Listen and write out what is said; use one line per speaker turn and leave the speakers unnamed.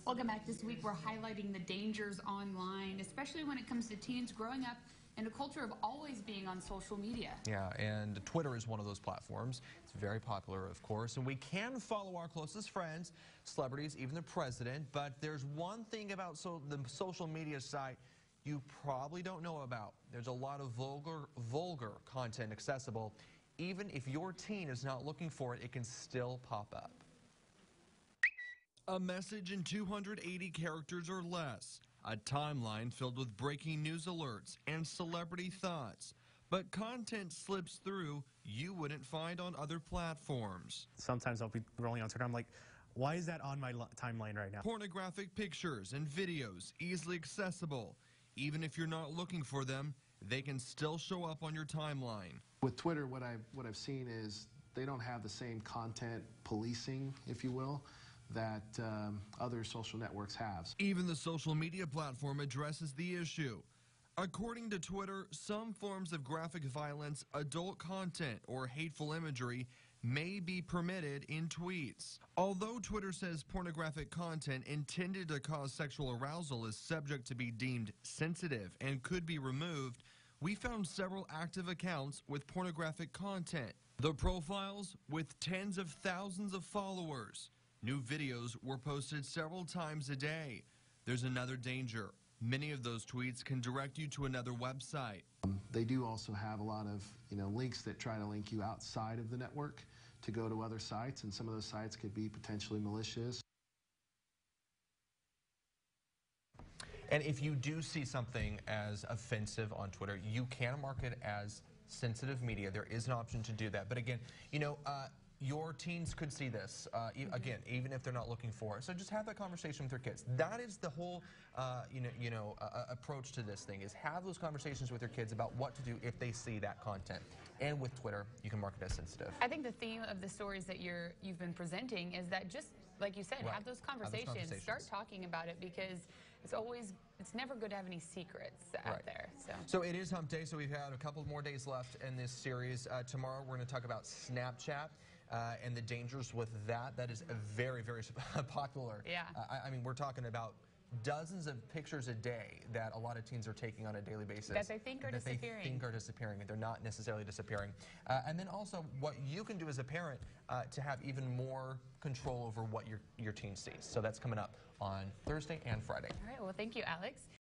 Welcome back. This week we're highlighting the dangers online, especially when it comes to teens growing up in a culture of always being on social media.
Yeah, and Twitter is one of those platforms. It's very popular, of course, and we can follow our closest friends, celebrities, even the president, but there's one thing about the social media site you probably don't know about. There's a lot of vulgar content accessible. Even if your teen is not looking for it, it can still pop up. A message in 280 characters or less. A timeline filled with breaking news alerts and celebrity thoughts. But content slips through you wouldn't find on other platforms.
Sometimes I'll be rolling on Twitter. I'm like, why is that on my timeline right now?
Pornographic pictures and videos, easily accessible. Even if you're not looking for them, they can still show up on your timeline.
With Twitter, what I've seen is they don't have the same content policing, if you will, that other social networks have.
Even the social media platform addresses the issue. According to Twitter, some forms of graphic violence, adult content, or hateful imagery may be permitted in tweets. Although Twitter says pornographic content intended to cause sexual arousal is subject to be deemed sensitive and could be removed, we found several active accounts with pornographic content. The profiles with tens of thousands of followers. New videos were posted several times a day. There's another danger. Many of those tweets can direct you to another website.
They do also have a lot of links that try to link you outside of the network to go to other sites, and some of those sites could be potentially malicious.
And if you do see something as offensive on Twitter, you can mark it as sensitive media. There is an option to do that. But again, your teens could see this, again, even if they're not looking for it. So just have that conversation with your kids. That is the whole, approach to this thing, is have those conversations with your kids about what to do if they see that content. And with Twitter, you can mark it as sensitive.
I think the theme of the stories that you've been presenting is that just, like you said,
right.
have those conversations. Start talking about it, because it's never good to have any secrets out there.
So it is hump day, so we've had a couple more days left in this series. Tomorrow we're going to talk about Snapchat. And the dangers with that. That is a very, very popular.
Yeah.
I mean, we're talking about dozens of pictures a day that a lot of teens are taking on a daily basis.
That they think are
disappearing. They're not necessarily disappearing. And then also what you can do as a parent to have even more control over what your teen sees. So that's coming up on Thursday and Friday.
All right. Well, thank you, Alex.